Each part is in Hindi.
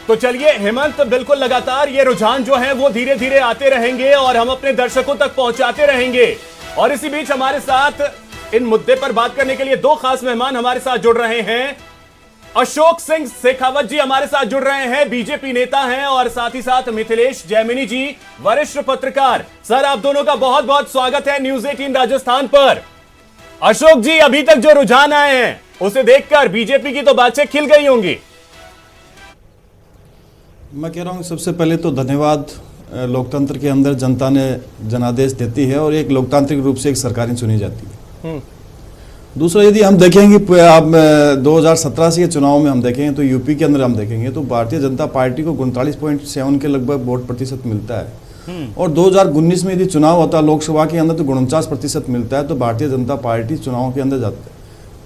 तो चलिए हेमंत, बिल्कुल लगातार ये रुझान जो है वो धीरे धीरे आते रहेंगे और हम अपने दर्शकों तक पहुंचाते रहेंगे। और इसी बीच हमारे साथ इन मुद्दे पर बात करने के लिए दो खास मेहमान हमारे साथ जुड़ रहे हैं। अशोक सिंह शेखावत जी हमारे साथ जुड़ रहे हैं, बीजेपी नेता हैं, और साथ ही साथ मिथिलेश जैमिनी जी, वरिष्ठ पत्रकार। सर, आप दोनों का बहुत बहुत स्वागत है न्यूज 18 राजस्थान पर। अशोक जी, अभी तक जो रुझान आए हैं उसे देखकर बीजेपी की तो बातें खिल गई होंगी। मैं कह रहा हूँ सबसे पहले तो धन्यवाद। लोकतंत्र के अंदर जनता ने जनादेश देती है और एक लोकतांत्रिक रूप से एक सरकारें चुनी जाती है। दूसरा, यदि हम देखेंगे आप 2017 से के चुनाव में हम देखेंगे तो यूपी के अंदर हम देखेंगे तो भारतीय जनता पार्टी को 39.7 के लगभग वोट प्रतिशत मिलता है। और 2019 में यदि चुनाव होता है लोकसभा के अंदर तो 49% मिलता है। तो भारतीय जनता पार्टी चुनाव के अंदर जाता है,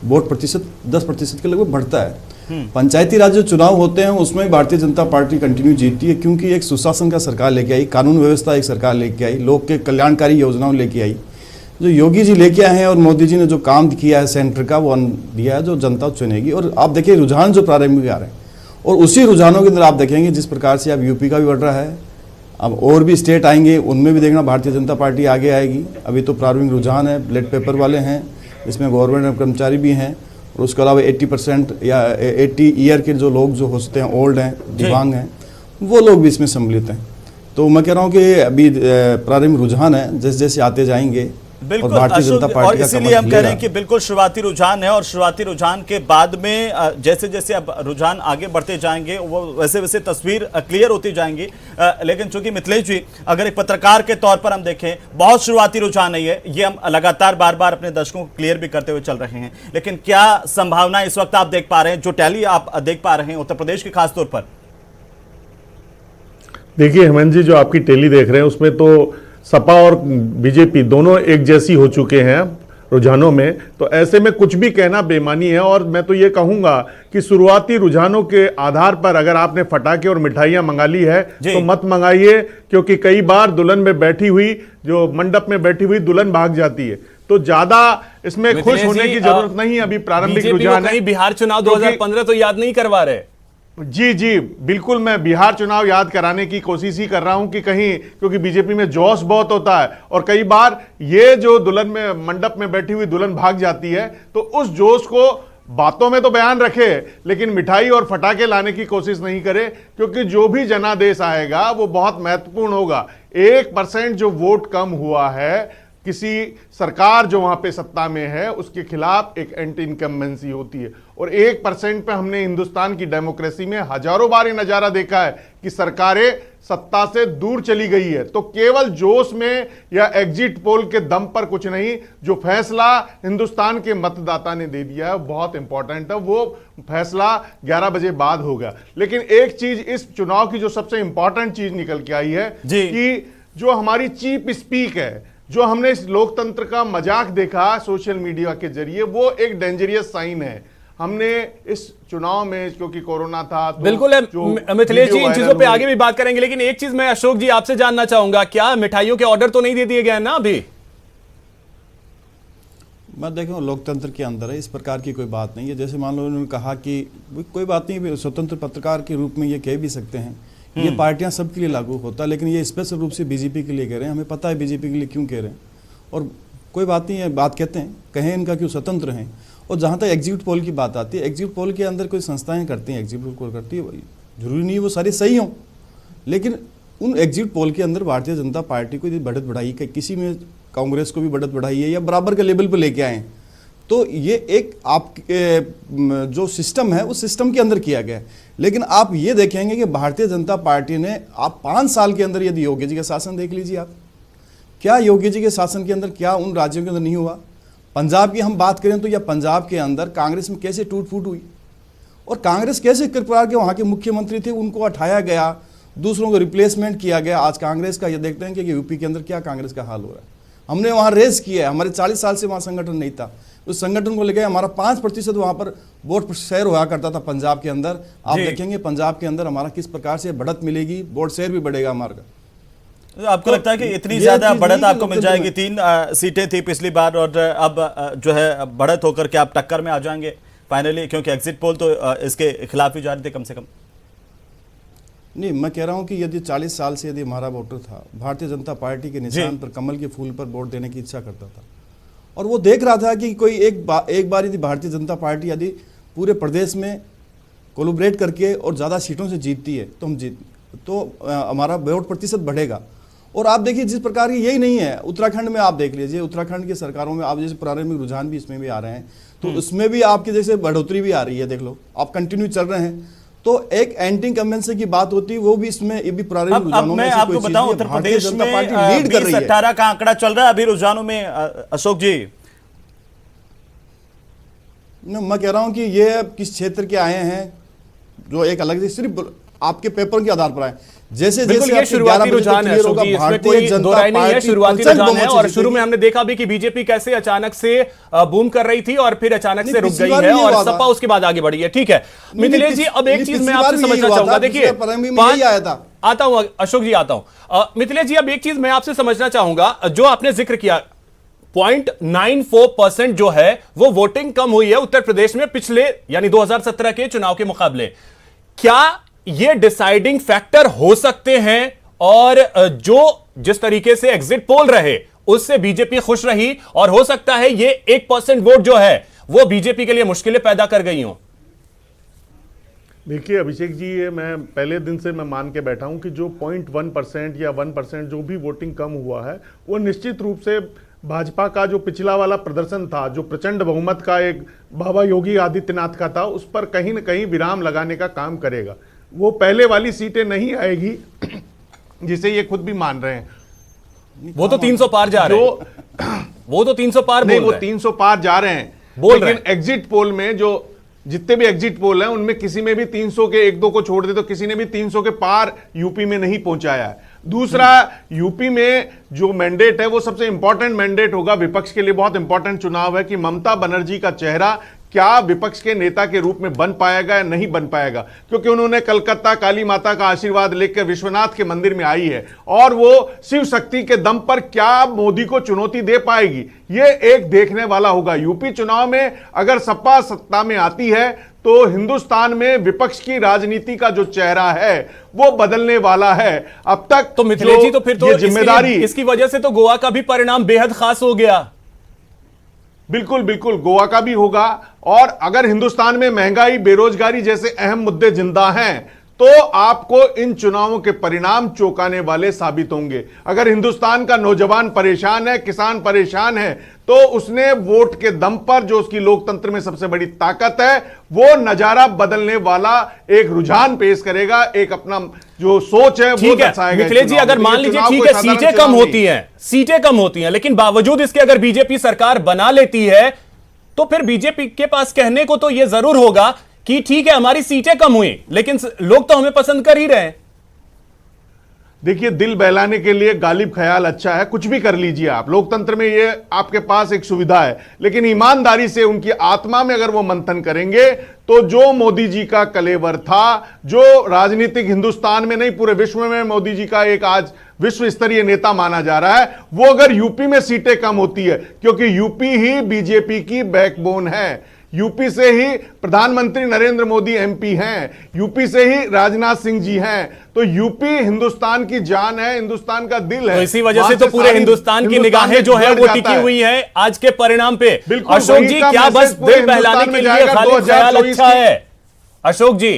वोट प्रतिशत 10% के लगभग बढ़ता है। पंचायती राज जो चुनाव होते हैं उसमें भारतीय जनता पार्टी कंटिन्यू जीतती है, क्योंकि एक सुशासन का सरकार लेके आई, कानून व्यवस्था एक सरकार लेके आई, लोग के कल्याणकारी योजनाओं लेके आई। जो योगी जी लेके आए हैं और मोदी जी ने जो काम किया है सेंटर का वो दिया है, जो जनता चुनेगी। और आप देखिए रुझान जो प्रारंभिक आ रहे हैं और उसी रुझानों के अंदर आप देखेंगे जिस प्रकार से अब यूपी का भी बढ़ रहा है, अब और भी स्टेट आएंगे उनमें भी देखना भारतीय जनता पार्टी आगे आएगी। अभी तो प्रारंभिक रुझान है, बैलेट पेपर वाले हैं, इसमें गवर्नमेंट कर्मचारी भी हैं, और उसके अलावा 80% या 80 ईयर के जो लोग जो होते हैं, ओल्ड हैं, दिव्यांग हैं, वो लोग भी इसमें सम्मिलित हैं। तो मैं कह रहा हूँ कि अभी प्रारंभिक रुझान है, जैसे जैसे आते जाएंगे बिल्कुल अशोक, और इसीलिए हम कह रहे हैं कि बिल्कुल शुरुआती रुझान है और शुरुआती रुझान के बाद में जैसे जैसे अब रुझान आगे बढ़ते जाएंगे वो वैसे वैसे तस्वीर क्लियर होती जाएंगी। लेकिन चूंकि मिथिलेश जी, अगर एक पत्रकार के तौर पर हम देखें, बहुत शुरुआती रुझान है ये हम लगातार बार बार अपने दर्शकों को क्लियर भी करते हुए चल रहे हैं, लेकिन क्या संभावना इस वक्त आप देख पा रहे हैं, जो टैली आप देख पा रहे हैं उत्तर प्रदेश के खासतौर पर? देखिए हेमंत जी, जो आपकी टैली देख रहे हैं उसमें तो सपा और बीजेपी दोनों एक जैसी हो चुके हैं रुझानों में। तो ऐसे में कुछ भी कहना बेईमानी है। और मैं तो ये कहूंगा कि शुरुआती रुझानों के आधार पर अगर आपने फटाके और मिठाइयां मंगा ली है तो मत मंगाइए, क्योंकि कई बार दुल्हन में बैठी हुई, जो मंडप में बैठी हुई दुल्हन भाग जाती है। तो ज्यादा इसमें खुश होने की जरूरत नहीं। अभी प्रारंभिक रुझान है। बिहार चुनाव 2015 तो याद नहीं करवा रहे। जी बिल्कुल, मैं बिहार चुनाव याद कराने की कोशिश ही कर रहा हूं कि कहीं, क्योंकि बीजेपी में जोश बहुत होता है और कई बार ये जो दुल्हन में मंडप में बैठी हुई दुल्हन भाग जाती है, तो उस जोश को बातों में तो बयान रखे लेकिन मिठाई और फटाके लाने की कोशिश नहीं करे, क्योंकि जो भी जनादेश आएगा वो बहुत महत्वपूर्ण होगा। 1% जो वोट कम हुआ है, किसी सरकार जो वहां पे सत्ता में है उसके खिलाफ एक एंटी इनकम्बेंसी होती है। और 1% पे हमने हिंदुस्तान की डेमोक्रेसी में हजारों बार ये नजारा देखा है कि सरकारें सत्ता से दूर चली गई है। तो केवल जोश में या एग्जिट पोल के दम पर कुछ नहीं, जो फैसला हिंदुस्तान के मतदाता ने दे दिया है बहुत इंपॉर्टेंट है, वो फैसला 11 बजे बाद होगा। लेकिन एक चीज इस चुनाव की जो सबसे इंपॉर्टेंट चीज निकल के आई है कि जो हमारी चीप स्पीक है, जो हमने इस लोकतंत्र का मजाक देखा सोशल मीडिया के जरिए, वो एक डेंजरियस साइन है। हमने इस चुनाव में, क्योंकि कोरोना था तो बिल्कुल है मिथिलेश जी, इन चीजों पे आगे भी बात करेंगे, लेकिन एक चीज मैं अशोक जी आपसे जानना चाहूंगा, क्या मिठाइयों के ऑर्डर तो नहीं दे दिए गए हैं ना अभी? मैं देखूँ लोकतंत्र के अंदर है, इस प्रकार की कोई बात नहीं है। जैसे मान लो उन्होंने कहा कि कोई बात नहीं, स्वतंत्र पत्रकार के रूप में ये कह भी सकते हैं, ये पार्टियां सबके लिए लागू होता है, लेकिन ये स्पेशल रूप से बीजेपी के लिए कह रहे हैं। हमें पता है बीजेपी के लिए क्यों कह रहे हैं, और कोई बात नहीं है, बात कहते हैं, कहें इनका क्यों स्वतंत्र हैं। और जहाँ तक एग्जिट पोल की बात आती है, एग्जिट पोल के अंदर कोई संस्थाएं करती हैं, एग्जिट पोल करती है, जरूरी नहीं वो सारी सही हों, लेकिन उन एग्जिट पोल के अंदर भारतीय जनता पार्टी को यदि बढ़त बढ़ाई, किसी में कांग्रेस को भी बढ़त बढ़ाई है या बराबर के लेवल पर लेके आए, तो ये एक आप जो सिस्टम है उस सिस्टम के अंदर किया गया है। लेकिन आप ये देखेंगे कि भारतीय जनता पार्टी ने, आप 5 साल के अंदर यदि योगी जी का शासन देख लीजिए, आप क्या योगी जी के शासन के अंदर क्या उन राज्यों के अंदर नहीं हुआ? पंजाब की हम बात करें तो या पंजाब के अंदर कांग्रेस में कैसे टूट फूट हुई, और कांग्रेस कैसे किस प्रकार के वहाँ के मुख्यमंत्री थे उनको हटाया गया, दूसरों को रिप्लेसमेंट किया गया। आज कांग्रेस का ये देखते हैं कि यूपी के अंदर क्या कांग्रेस का हाल हो रहा है। हमने वहाँ रेस किया है, हमारे 40 साल से वहाँ संगठन नहीं था, उस संगठन को लेकर हमारा 5% वहाँ पर वोट शेयर हुआ करता था पंजाब के अंदर। आप देखेंगे पंजाब के अंदर हमारा किस प्रकार से बढ़त मिलेगी, वोट शेयर भी बढ़ेगा हमारा। आपको लगता है कि इतनी ज्यादा बढ़त आपको मिल जाएगी? 3 सीटें थी पिछली बार और अब जो है बढ़त होकर के आप टक्कर में आ जाएंगे फाइनली, क्योंकि एग्जिट पोल तो इसके खिलाफ ही जा रहे थे कम से कम। नहीं, मैं कह रहा हूं कि यदि 40 साल से यदि हमारा वोटर था, भारतीय जनता पार्टी के निशान पर, कमल के फूल पर वोट देने की इच्छा करता था, और वो देख रहा था कि कोई एक बार यदि भारतीय जनता पार्टी यदि पूरे प्रदेश में कोलैबोरेट करके और ज़्यादा सीटों से जीतती है तो हमारा वोट प्रतिशत बढ़ेगा। और आप देखिए जिस प्रकार की यही नहीं है, उत्तराखंड में आप देख लीजिए, उत्तराखंड की सरकारों में आप जैसे प्रारंभिक रुझान भी इसमें भी आ रहे हैं, तो उसमें भी आपके जैसे बढ़ोतरी भी आ रही है, देख लो आप कंटिन्यू चल रहे हैं। तो एक एंटी इनकम्बेंसी की बात होती है, वो भी इसमें ये भी प्रारंभिक रुझानों में मैं से आपको कोई चीज बताऊं, नहीं है। उत्तर भारतीय प्रदेश जनता में पार्टी लीड कर रही है। 20-18 का आंकड़ा चल रहा है अभी रुझानों में, अशोक जी। मैं कह रहा हूं कि ये किस क्षेत्र के आए हैं जो एक अलग से सिर्फ आपके पेपर के आधार पर आए, जैसे बिल्कुल ये शुरुआती रुझान है अशोक जी, इसमें कोई दो राय नहीं है, शुरुआती रुझान है। और शुरू में हमने देखा भी कि बीजेपी कैसे अचानक से बूम कर रही थी और फिर अचानक से रुक गई है और सपा उसके बाद आगे बढ़ी है। ठीक है मिथिलेश जी, अब एक चीज मैं आपसे समझना चाहूंगा, देखिए आता हूं अशोक जी, आता हूं मिथिलेश जी, अब एक चीज मैं आपसे समझना चाहूंगा, जो आपने जिक्र किया 0.94% जो है वो वोटिंग कम हुई है उत्तर प्रदेश में पिछले यानी 2017 के चुनाव के मुकाबले। क्या ये डिसाइडिंग फैक्टर हो सकते हैं और जो जिस तरीके से एग्जिट पोल रहे उससे बीजेपी खुश रही और हो सकता है ये 1% वोट जो है वो बीजेपी के लिए मुश्किलें पैदा कर गई हों? देखिए अभिषेक जी, ये मैं पहले दिन से मैं मान के बैठा हूं कि जो 0.1% या 1% जो भी वोटिंग कम हुआ है वो निश्चित रूप से भाजपा का जो पिछला वाला प्रदर्शन था, जो प्रचंड बहुमत का एक बाबा योगी आदित्यनाथ का था, उस पर कहीं न कहीं विराम लगाने का काम करेगा। वो पहले वाली सीटें नहीं आएगी जिसे ये खुद भी मान रहे हैं। वो तो 300 पार जा रहे हैं, वो तो 300 पार नहीं, वो 300 पार जा रहे हैं, लेकिन एग्जिट पोल में जो जितने भी एग्जिट पोल हैं उनमें किसी में भी 300 के एक दो को छोड़ दे तो किसी ने भी 300 के पार यूपी में नहीं पहुंचाया है। दूसरा, यूपी में जो मैंडेट है वो सबसे इंपॉर्टेंट मैंडेट होगा, विपक्ष के लिए बहुत इंपॉर्टेंट चुनाव है कि ममता बनर्जी का चेहरा क्या विपक्ष के नेता के रूप में बन पाएगा या नहीं बन पाएगा, क्योंकि उन्होंने कलकत्ता काली माता का आशीर्वाद लेकर विश्वनाथ के मंदिर में आई है और वो शिव शक्ति के दम पर क्या मोदी को चुनौती दे पाएगी, ये एक देखने वाला होगा। यूपी चुनाव में अगर सपा सत्ता में आती है तो हिंदुस्तान में विपक्ष की राजनीति का जो चेहरा है वो बदलने वाला है। अब तक तो मिथिलेश जी, तो फिर तो जिम्मेदारी इसकी वजह से तो गोवा का भी परिणाम बेहद खास हो गया। बिल्कुल बिल्कुल, गोवा का भी होगा। और अगर हिंदुस्तान में महंगाई, बेरोजगारी जैसे अहम मुद्दे जिंदा हैं तो आपको इन चुनावों के परिणाम चौंकाने वाले साबित होंगे। अगर हिंदुस्तान का नौजवान परेशान है, किसान परेशान है, तो उसने वोट के दम पर जो उसकी लोकतंत्र में सबसे बड़ी ताकत है वो नजारा बदलने वाला एक रुझान पेश करेगा, एक अपना जो सोच है वो दर्शाएगा। मिथिलेश जी, अगर मान लीजिए ठीक है सीटें कम होती हैं लेकिन बावजूद इसके अगर बीजेपी सरकार बना लेती है तो फिर बीजेपी के पास कहने को तो यह जरूर होगा कि ठीक है हमारी सीटें कम हुई लेकिन लोग तो हमें पसंद कर ही रहे हैं। देखिए, दिल बहलाने के लिए गालिब ख्याल अच्छा है, कुछ भी कर लीजिए आप, लोकतंत्र में ये आपके पास एक सुविधा है, लेकिन ईमानदारी से उनकी आत्मा में अगर वो मंथन करेंगे तो जो मोदी जी का कलेवर था, जो राजनीतिक हिंदुस्तान में नहीं पूरे विश्व में मोदी जी का एक आज विश्व स्तरीय नेता माना जा रहा है, वो अगर यूपी में सीटें कम होती है, क्योंकि यूपी ही बीजेपी की बैकबोन है, यूपी से ही प्रधानमंत्री नरेंद्र मोदी एमपी हैं, यूपी से ही राजनाथ सिंह जी हैं, तो यूपी हिंदुस्तान की जान है, हिंदुस्तान का दिल है। तो इसी वजह से तो पूरे हिंदुस्तान की निगाहें जो है वो टिकी हुई है आज के परिणाम पे। अशोक जी, क्या बस दिल बहलाने के लिए खाली ख्याल अच्छा है? अशोक जी,